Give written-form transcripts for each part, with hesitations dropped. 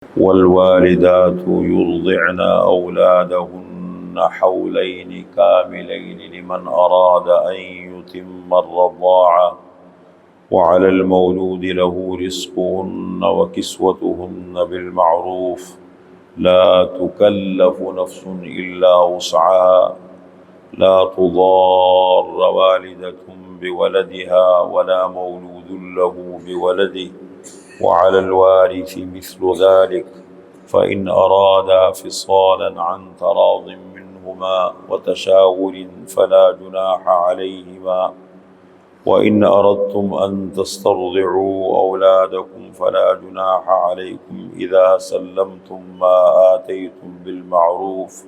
والوالدات يرضعن أولادهن حولين كاملين لمن أراد أن يتم الرضاعة وعلى المولود له رزقهن وكسوتهن بالمعروف لا تكلف نفس إلا وسعها لا تضار والدة بولدها ولا مولود له بولده وعلى الوارث مثل ذلك فإن أرادا فصالا عن تراض منهما وتشاور فلا جناح عليهما وإن أردتم أن تسترضعوا أولادكم فلا جناح عليكم إذا سلمتم ما آتيتم بالمعروف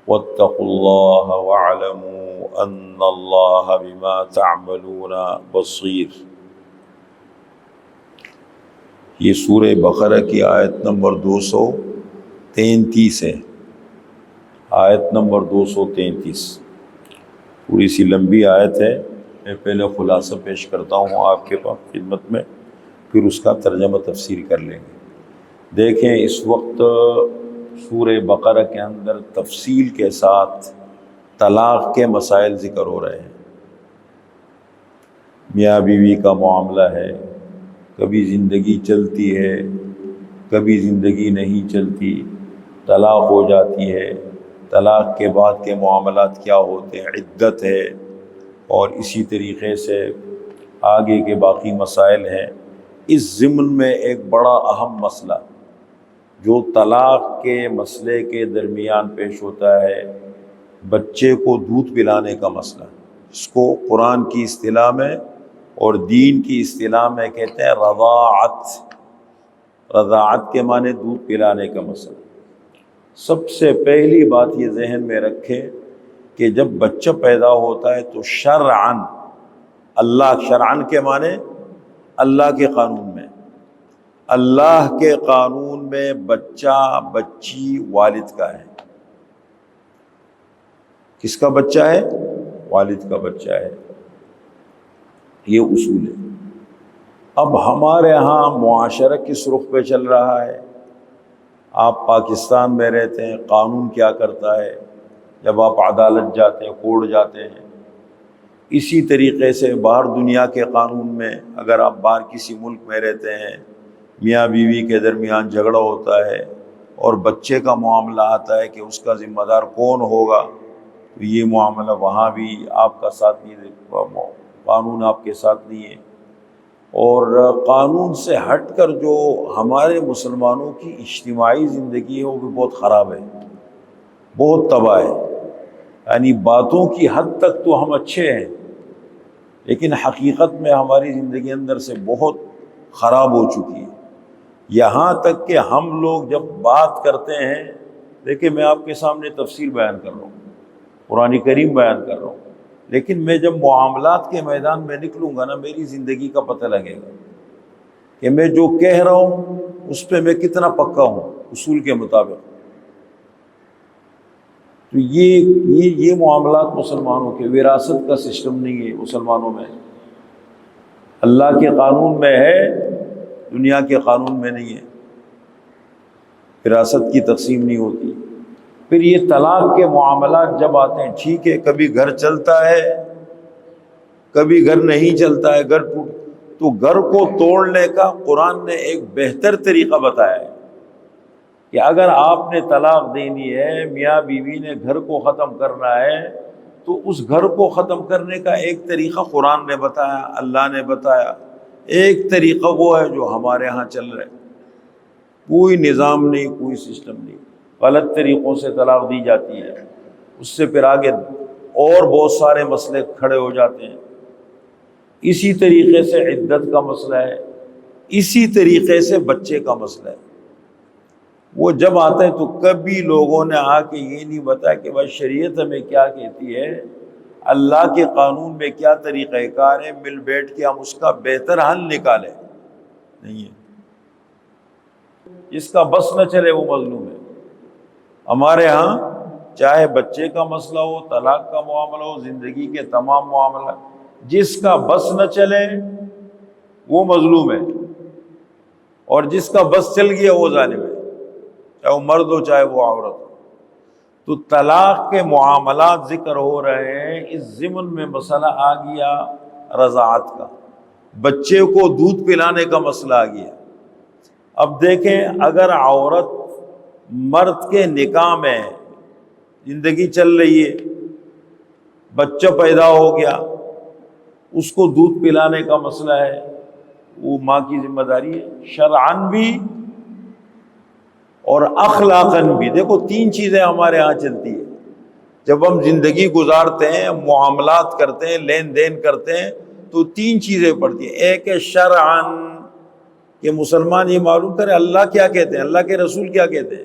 واتقوا الله واعلموا أن الله بما تعملون بصير۔ یہ سورہ بقرہ کی آیت نمبر 233 ہے، آیت نمبر 233 تھوڑی سی لمبی آیت ہے۔ میں پہلے خلاصہ پیش کرتا ہوں آپ کے پاس خدمت میں، پھر اس کا ترجمہ تفسیر کر لیں گے۔ دیکھیں اس وقت سورہ بقرہ کے اندر تفصیل کے ساتھ طلاق کے مسائل ذکر ہو رہے ہیں۔ میاں بیوی کا معاملہ ہے، کبھی زندگی چلتی ہے، کبھی زندگی نہیں چلتی، طلاق ہو جاتی ہے، طلاق کے بعد کے معاملات کیا ہوتے ہیں، عدت ہے، اور اسی طریقے سے آگے کے باقی مسائل ہیں۔ اس ضمن میں ایک بڑا اہم مسئلہ جو طلاق کے مسئلے کے درمیان پیش ہوتا ہے، بچے کو دودھ پلانے کا مسئلہ، اس کو قرآن کی اصطلاح میں اور دین کی اصطلاح میں کہتے ہیں رضاعت۔ رضاعت کے معنی دودھ پلانے کا مسئلہ۔ سب سے پہلی بات یہ ذہن میں رکھے کہ جب بچہ پیدا ہوتا ہے تو شرعاً، اللہ شرعاً کے معنی اللہ کے قانون میں، اللہ کے قانون میں بچہ بچی والد کا ہے۔ کس کا بچہ ہے؟ والد کا بچہ ہے۔ یہ اصول ہے۔ اب ہمارے ہاں معاشرہ کس رخ پہ چل رہا ہے؟ آپ پاکستان میں رہتے ہیں، قانون کیا کرتا ہے؟ جب آپ عدالت جاتے ہیں، کورٹ جاتے ہیں، اسی طریقے سے باہر دنیا کے قانون میں اگر آپ باہر کسی ملک میں رہتے ہیں، میاں بیوی کے درمیان جھگڑا ہوتا ہے اور بچے کا معاملہ آتا ہے کہ اس کا ذمہ دار کون ہوگا، تو یہ معاملہ وہاں بھی آپ کا ساتھ نہیں، قانون آپ کے ساتھ نہیں ہے۔ اور قانون سے ہٹ کر جو ہمارے مسلمانوں کی اجتماعی زندگی ہے وہ بھی بہت خراب ہے، بہت تباہ ہے۔ یعنی باتوں کی حد تک تو ہم اچھے ہیں، لیکن حقیقت میں ہماری زندگی اندر سے بہت خراب ہو چکی ہے۔ یہاں تک کہ ہم لوگ جب بات کرتے ہیں، دیکھیں میں آپ کے سامنے تفصیل بیان کر رہا ہوں، قرآن کریم بیان کر رہا ہوں، لیکن میں جب معاملات کے میدان میں نکلوں گا نا، میری زندگی کا پتہ لگے گا کہ میں جو کہہ رہا ہوں اس پہ میں کتنا پکا ہوں اصول کے مطابق۔ تو یہ معاملات مسلمانوں کے وراثت کا سسٹم نہیں ہے مسلمانوں میں، اللہ کے قانون میں ہے، دنیا کے قانون میں نہیں ہے، وراثت کی تقسیم نہیں ہوتی۔ پھر یہ طلاق کے معاملات جب آتے ہیں، ٹھیک ہے کبھی گھر چلتا ہے کبھی گھر نہیں چلتا ہے، گھر ٹوٹ، تو گھر کو توڑنے کا قرآن نے ایک بہتر طریقہ بتایا ہے کہ اگر آپ نے طلاق دینی ہے، میاں بیوی نے گھر کو ختم کرنا ہے، تو اس گھر کو ختم کرنے کا ایک طریقہ قرآن نے بتایا، اللہ نے بتایا۔ ایک طریقہ وہ ہے جو ہمارے ہاں چل رہا ہے، کوئی نظام نہیں، کوئی سسٹم نہیں، غلط طریقوں سے طلاق دی جاتی ہے، اس سے پھر آگے اور بہت سارے مسئلے کھڑے ہو جاتے ہیں۔ اسی طریقے سے عدت کا مسئلہ ہے، اسی طریقے سے بچے کا مسئلہ ہے۔ وہ جب آتا ہے تو کبھی لوگوں نے آ کے یہ نہیں بتایا کہ بھائی شریعت ہمیں کیا کہتی ہے، اللہ کے قانون میں کیا طریقہ کار ہے، مل بیٹھ کے ہم اس کا بہتر حل نکالیں، نہیں ہے۔ جس کا بس نہ چلے وہ مظلوم ہے۔ ہمارے ہاں چاہے بچے کا مسئلہ ہو، طلاق کا معاملہ ہو، زندگی کے تمام معاملات، جس کا بس نہ چلے وہ مظلوم ہے، اور جس کا بس چل گیا وہ ظالم ہے۔ چاہے وہ مرد ہو چاہے وہ عورت ہو۔ تو طلاق کے معاملات ذکر ہو رہے ہیں، اس ضمن میں مسئلہ آ گیا رضاعت کا، بچے کو دودھ پلانے کا مسئلہ آ گیا۔ اب دیکھیں، اگر عورت مرد کے نکاح میں زندگی چل رہی ہے، بچہ پیدا ہو گیا، اس کو دودھ پلانے کا مسئلہ ہے، وہ ماں کی ذمہ داری ہے، شرعاً بھی اور اخلاقاً بھی۔ دیکھو تین چیزیں ہمارے ہاں چلتی ہیں جب ہم زندگی گزارتے ہیں، معاملات کرتے ہیں، لین دین کرتے ہیں، تو تین چیزیں پڑتی ہیں۔ ایک ہے شرعاً، کہ مسلمان یہ معلوم کرے اللہ کیا کہتے ہیں، اللہ کے رسول کیا کہتے ہیں،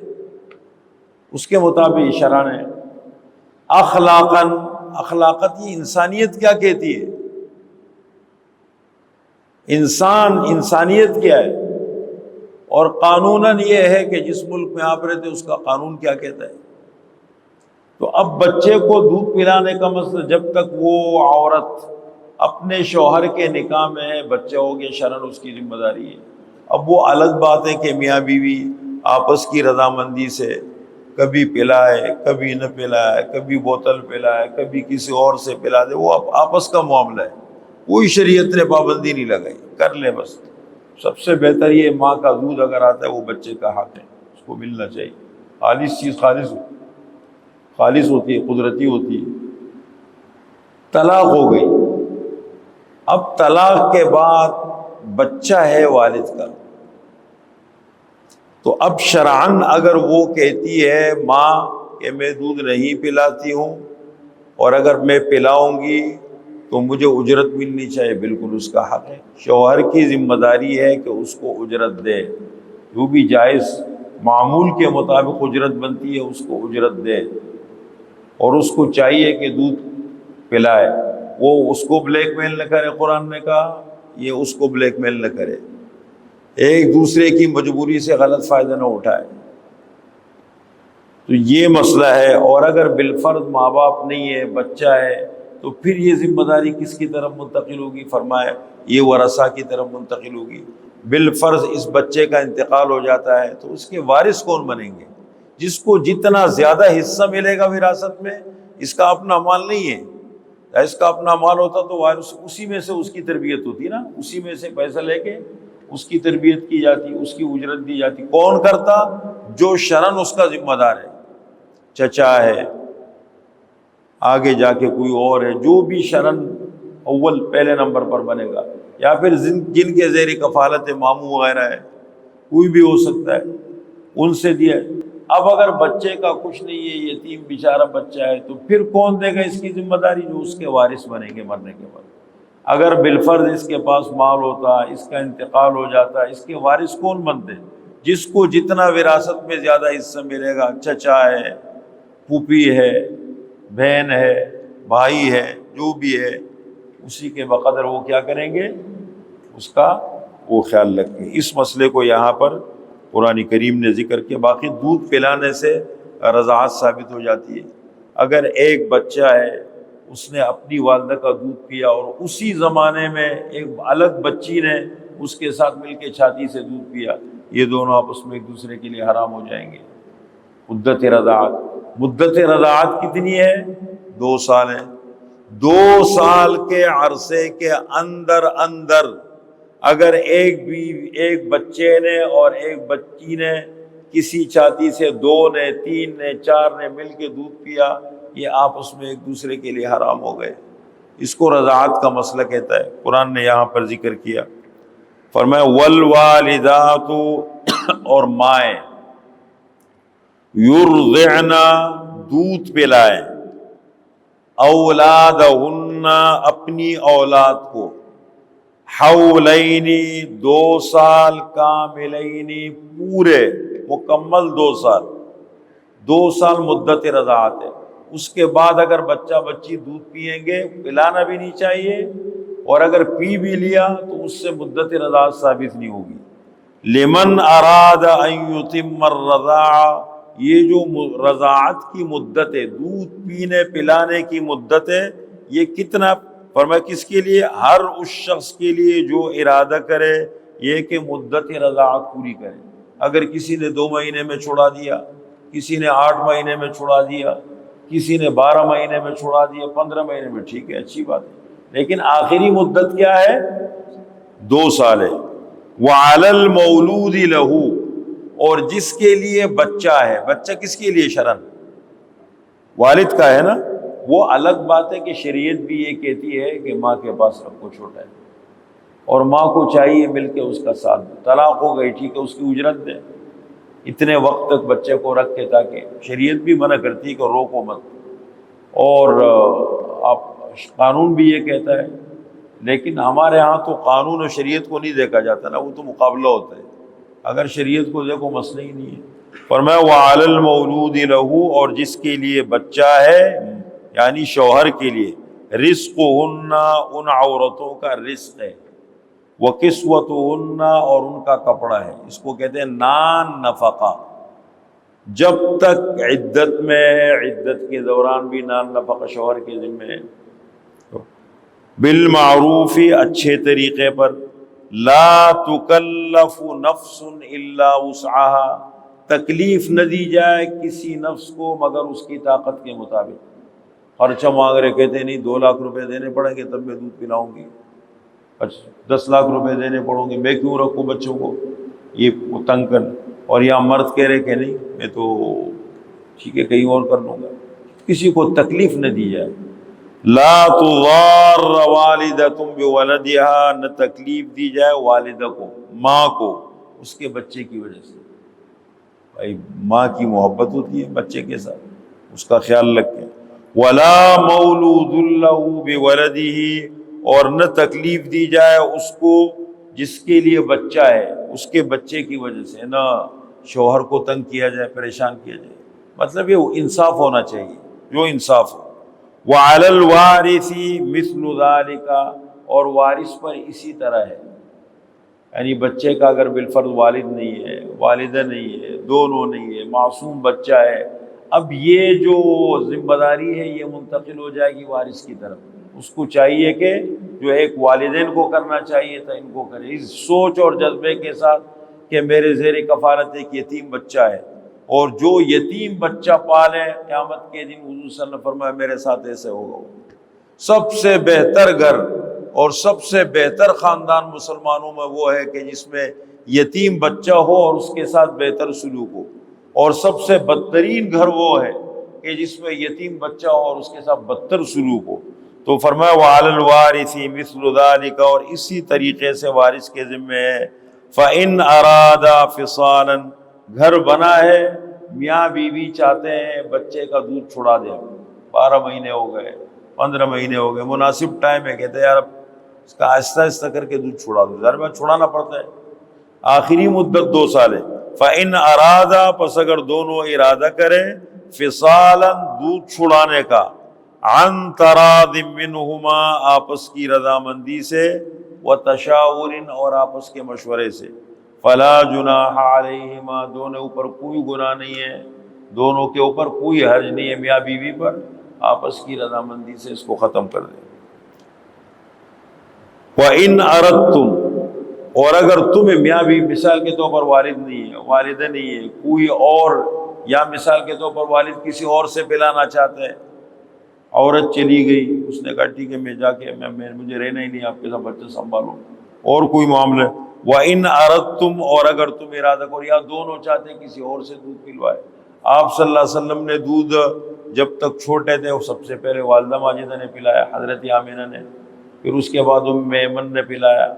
اس کے مطابق شرعاً ہے۔ اخلاقاً، اخلاقت یہ انسانیت کیا کہتی ہے، انسانیت کیا ہے، اور قانوناً یہ ہے کہ جس ملک میں آپ رہتے اس کا قانون کیا کہتا ہے۔ تو اب بچے کو دودھ پلانے کا مسئلہ، جب تک وہ عورت اپنے شوہر کے نکاح میں ہے، بچہ ہو گیا، شرعاً اس کی ذمہ داری ہے۔ اب وہ الگ بات ہے کہ میاں بیوی آپس کی رضامندی سے کبھی پلائے، کبھی نہ پلائے، کبھی بوتل پلائے، کبھی کسی اور سے پلا دے، وہ آپس کا معاملہ ہے، کوئی شریعت نے پابندی نہیں لگائی، کر لے بس۔ سب سے بہتر یہ ماں کا دودھ اگر آتا ہے وہ بچے کا حق ہے، اس کو ملنا چاہیے۔ خالص چیز خالص ہوتی ہے، قدرتی ہوتی ہے۔ طلاق ہو گئی، اب طلاق کے بعد بچہ ہے والد کا، تو اب شرعاً اگر وہ کہتی ہے ماں کہ میں دودھ نہیں پلاتی ہوں، اور اگر میں پلاؤں گی تو مجھے اجرت ملنی چاہیے، بالکل اس کا حق ہے۔ شوہر کی ذمہ داری ہے کہ اس کو اجرت دے، جو بھی جائز معمول کے مطابق اجرت بنتی ہے اس کو اجرت دے، اور اس کو چاہیے کہ دودھ پلائے، وہ اس کو بلیک میل نہ کرے۔ قرآن نے کہا یہ اس کو بلیک میل نہ کرے، ایک دوسرے کی مجبوری سے غلط فائدہ نہ اٹھائے۔ تو یہ مسئلہ ہے۔ اور اگر بالفرض ماں باپ نہیں ہے، بچہ ہے، تو پھر یہ ذمہ داری کس کی طرف منتقل ہوگی؟ فرمایا یہ ورثہ کی طرف منتقل ہوگی۔ بالفرض اس بچے کا انتقال ہو جاتا ہے تو اس کے وارث کون بنیں گے؟ جس کو جتنا زیادہ حصہ ملے گا وراثت میں، اس کا اپنا مال نہیں ہے، اس کا اپنا مال ہوتا تو وارث اسی میں سے اس کی تربیت ہوتی نا، اسی میں سے پیسہ لے کے اس کی تربیت کی جاتی، اس کی اجرت دی جاتی۔ کون کرتا؟ جو شرعاً اس کا ذمہ دار ہے، چچا ہے، آگے جا کے کوئی اور ہے، جو بھی شرعاً اول پہلے نمبر پر بنے گا، یا پھر جن کے زیر کفالت ماموں وغیرہ ہے، کوئی بھی ہو سکتا ہے، ان سے دیا۔ اب اگر بچے کا کچھ نہیں ہے، یتیم بیچارہ بچہ ہے، تو پھر کون دے گا اس کی ذمہ داری؟ جو اس کے وارث بنیں گے مرنے کے بعد۔ اگر بالفرض اس کے پاس مال ہوتا، اس کا انتقال ہو جاتا، اس کے وارث کون بنتے؟ جس کو جتنا وراثت میں زیادہ حصہ ملے گا، چچا ہے، پھوپھی ہے، بہن ہے، بھائی ہے، جو بھی ہے، اسی کے بقدر وہ کیا کریں گے؟ اس کا وہ خیال رکھیں گے۔ اس مسئلے کو یہاں پر قرآن کریم نے ذکر کیا۔ باقی دودھ پلانے سے رضاعت ثابت ہو جاتی ہے۔ اگر ایک بچہ ہے، اس نے اپنی والدہ کا دودھ پیا، اور اسی زمانے میں ایک الگ بچی نے اس کے ساتھ مل کے چھاتی سے دودھ پیا، یہ دونوں آپس میں ایک دوسرے کے لیے حرام ہو جائیں گے۔ مدت رضاعت کتنی ہے؟ 2 سال ہے۔ 2 سال کے عرصے کے اندر اگر ایک بچے نے اور ایک بچی نے کسی چھاتی سے 2 نے 3 نے 4 نے مل کے دودھ پیا، یہ آپس میں ایک دوسرے کے لیے حرام ہو گئے۔ اس کو رضاعت کا مسئلہ کہتا ہے۔ قرآن نے یہاں پر ذکر کیا، فرمایا والوالدات، اور مائیں، یرضعن، دودھ پلائیں، اولادہن، اپنی اولاد کو، حولین، 2 سال کاملین، پورے مکمل 2 سال۔ 2 سال مدت رضاعت ہے۔ اس کے بعد اگر بچہ بچی دودھ پئیں گے، پلانا بھی نہیں چاہیے، اور اگر پی بھی لیا تو اس سے مدت رضاعت ثابت نہیں ہوگی۔ لمن اراد ان یتم الرضاعہ، یہ جو رضاعت کی مدت ہے، دودھ پینے پلانے کی مدت ہے، یہ کتنا؟ فرمایا کس کے لیے؟ ہر اس شخص کے لیے جو ارادہ کرے یہ کہ مدت رضاعت پوری کرے۔ اگر کسی نے 2 مہینے میں چھڑا دیا، کسی نے 8 مہینے میں چھڑا دیا، کسی نے 12 مہینے میں چھڑا دیا، 15 مہینے میں، ٹھیک ہے، اچھی بات ہے، لیکن آخری مدت کیا ہے؟ 2 سال ہے۔ وَعَلَى الْمَوْلُودِ لَهُ، اور جس کے لیے بچہ ہے، بچہ کس کے لیے شرعاً؟ والد کا ہے نا۔ وہ الگ بات ہے کہ شریعت بھی یہ کہتی ہے کہ ماں کے پاس رکھو چھوٹا ہے، اور ماں کو چاہیے مل کے اس کا ساتھ دے۔ طلاق ہو گئی، ٹھیک ہے، اس کی اجرت دے اتنے وقت تک بچے کو رکھ کے، تاکہ شریعت بھی منع کرتی ہے کہ روکو مت، اور آپ قانون بھی یہ کہتا ہے، لیکن ہمارے ہاں تو قانون اور شریعت کو نہیں دیکھا جاتا نا، وہ تو مقابلہ ہوتا ہے۔ اگر شریعت کو دیکھو مسئلہ ہی نہیں ہے۔ فرمایا وَعَلَى الْمَوْلُودِ لَهُ، اور جس کے لیے بچہ ہے یعنی شوہر کے لیے، رِزْقُهُنَّ، ان عورتوں کا رزق ہے، وَكِسْوَتُهُنَّ، اور ان کا کپڑا ہے، اس کو کہتے ہیں نان نفقہ۔ جب تک عدت میں ہے، عدت کے دوران بھی نان نفقہ شوہر کے ذمہ ہے، بالمعروف، اچھے طریقے پر، لا تکلف نفس الا وسعها، تکلیف نہ دی جائے کسی نفس کو مگر اس کی طاقت کے مطابق۔ خرچہ مانگ رہے، کہتے نہیں 2 لاکھ روپے دینے پڑیں گے تب میں دودھ پلاؤں گی، 10 لاکھ روپے دینے پڑیں گے، میں کیوں رکھوں بچوں کو، یہ تنگ کر۔ اور یا مرد کہہ رہے کہ نہیں میں تو ٹھیک ہے کہیں اور کر لوں گا، کسی کو تکلیف نہ دی جائے۔ لا تضار والدۃ بولدها، نہ تکلیف دی جائے والدہ کو، ماں کو، اس کے بچے کی وجہ سے۔ بھائی ماں کی محبت ہوتی ہے بچے کے ساتھ، اس کا خیال رکھیں۔ ولا مولود له بولده، اور نہ تکلیف دی جائے اس کو جس کے لیے بچہ ہے، اس کے بچے کی وجہ سے، نہ شوہر کو تنگ کیا جائے، پریشان کیا جائے۔ مطلب یہ انصاف ہونا چاہیے، جو انصاف ہو۔ وَعَلَى الْوَارِثِ مِثْلُ ذَلِكَ، اور وارث پر اسی طرح ہے، یعنی بچے کا اگر بالفرض والد نہیں ہے، والدہ نہیں ہے، دونوں نہیں ہے، معصوم بچہ ہے، اب یہ جو ذمہ داری ہے یہ منتقل ہو جائے گی وارث کی طرف۔ اس کو چاہیے کہ جو ایک والدین کو کرنا چاہیے تھا ان کو کرے، اس سوچ اور جذبے کے ساتھ کہ میرے زیر کفالت ایک یتیم بچہ ہے، اور جو یتیم بچہ پالے قیامت کے دن حضور صلی اللہ علیہ وسلم فرمایا میرے ساتھ ایسے ہوگا۔ سب سے بہتر گھر اور سب سے بہتر خاندان مسلمانوں میں وہ ہے کہ جس میں یتیم بچہ ہو اور اس کے ساتھ بہتر سلوک ہو، اور سب سے بدترین گھر وہ ہے کہ جس میں یتیم بچہ ہو اور اس کے ساتھ بدتر سلوک ہو۔ تو فرمایا وَعَلَى الْوَارِثِ مِثْلُ ذَلِكَ، اور اسی طریقے سے وارث کے ذمہ ہے۔ فَإِنْ أَرَادَا فِصَالًا، گھر بنا ہے، میاں بیوی چاہتے ہیں بچے کا دودھ چھڑا دیں، 12 مہینے ہو گئے، 15 مہینے ہو گئے، مناسب ٹائم ہے، کہتے ہیں یار اب اس کا آہستہ آہستہ کر کے دودھ چھڑا دو، ظاہر بات چھڑانا پڑتا ہے، آخری مدت 2 سال ہے۔ فَإِنْ أَرَادَا، پس اگر دونوں ارادہ کریں، فِصَالًا، دودھ چھڑانے کا، عَنْ تَرَاضٍ مِّنْهُمَا، آپس کی رضامندی سے، وَتَشَاوُرٍ، اور آپس کے مشورے سے، فَلَا جُنَاحَ عَلَيْهِمَا، دونوں اوپر کوئی گناہ نہیں ہے، دونوں کے اوپر کوئی حرج نہیں ہے، میاں بیوی پر آپس کی رضامندی سے اس کو ختم کر دیں۔ وَإِنْ أَرَدْتُمْ، اور اگر تمہیں میاں بیوی مثال کے طور پر والد نہیں ہے، والدہ نہیں ہے، کوئی اور، یا مثال کے طور پر والد کسی اور سے پلانا چاہتے ہیں، عورت چلی گئی، اس نے کہا ٹھیک ہے میں جا کے مجھے رہنا ہی نہیں، آپ کے ساتھ بچہ سنبھالو، اور کوئی معاملہ۔ وَإِنْ أَرَدْتُمْ، اور اگر تم ارادہ کرو، یا دونوں چاہتے ہیں کسی اور سے دودھ پلوائے۔ آپ صلی اللہ علیہ وسلم نے دودھ جب تک چھوٹے تھے وہ سب سے پہلے والدہ ماجدہ نے پلایا، حضرت آمینہ نے، پھر اس کے بعد ام ایمن نے پلایا،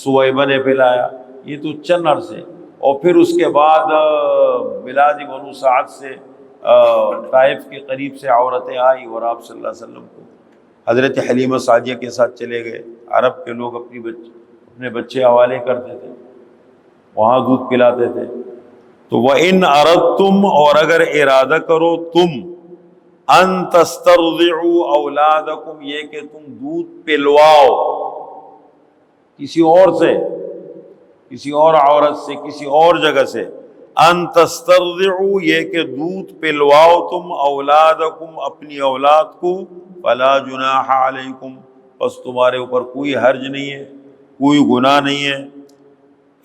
سویبہ نے پلایا، یہ تو چند عرصے، اور پھر اس کے بعد بلاد بنو سعد سے طائف کے قریب سے عورتیں آئی اور آپ صلی اللہ علیہ وسلم کو حضرت حلیمہ سعدیہ کے ساتھ چلے گئے۔ عرب کے لوگ اپنے بچے حوالے کرتے تھے، وہاں دودھ پلاتے تھے۔ تو وَإِنْ أَرَدْتُمْ، اور اگر ارادہ کرو تم، أَن تَسْتَرْضِعُوا أَوْلَادَكُمْ، یہ کہ تم دودھ پلواؤ کسی اور سے، کسی اور عورت سے، کسی اور جگہ سے، ان تسترضعوا، یہ کہ دودھ پلواؤ تم، اولادکم، اپنی اولاد کو، فلا جناح علیکم، بس تمہارے اوپر کوئی حرج نہیں ہے، کوئی گناہ نہیں ہے۔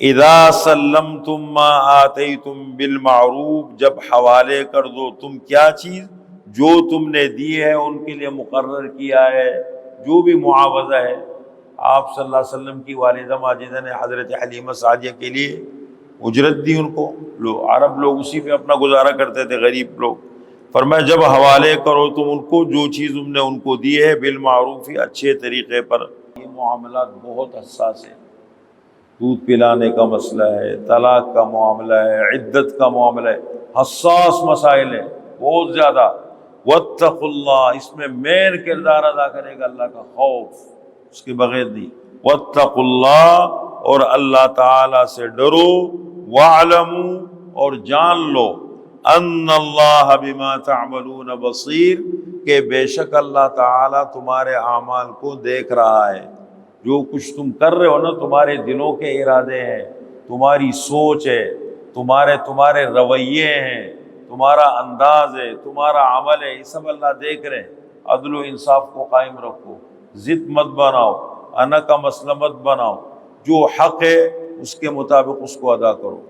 اذا سلمتم ما آتیتم بالمعروف، جب حوالے کر دو تم کیا چیز جو تم نے دی ہے، ان کے لیے مقرر کیا ہے، جو بھی معاوضہ ہے۔ آپ صلی اللہ علیہ وسلم کی والدہ ماجدہ نے حضرت حلیمہ سعدیہ کے لیے اجرت دی، ان کو عرب لوگ اسی پہ اپنا گزارا کرتے تھے، غریب لوگ۔ فرمایا جب حوالے کرو تم ان کو جو چیز تم نے ان کو دی ہے، بالمعروف، اچھے طریقے پر۔ یہ معاملات بہت حساس ہیں، دودھ پلانے کا مسئلہ ہے، طلاق کا معاملہ ہے، عدت کا معاملہ ہے، حساس مسائل ہیں بہت زیادہ۔ واتقوا اللہ، اس میں مین کردار ادا کرے گا اللہ کا خوف، اس کے بغیر نہیں۔ واتقوا اللہ، اور اللہ تعالی سے ڈرو، واعلموا، اور جان لو، ان اللہ بما تعملون بصیر، کہ بے شک اللہ تعالی تمہارے اعمال کو دیکھ رہا ہے۔ جو کچھ تم کر رہے ہو نا، تمہارے دلوں کے ارادے ہیں، تمہاری سوچ ہے، تمہارے رویے ہیں، تمہارا انداز ہے، تمہارا عمل ہے، یہ سب اللہ دیکھ رہے ہیں۔ عدل و انصاف کو قائم رکھو، ضد مت بناؤ، انا کا مسئلہ مت بناؤ، جو حق ہے اس کے مطابق اس کو ادا کرو۔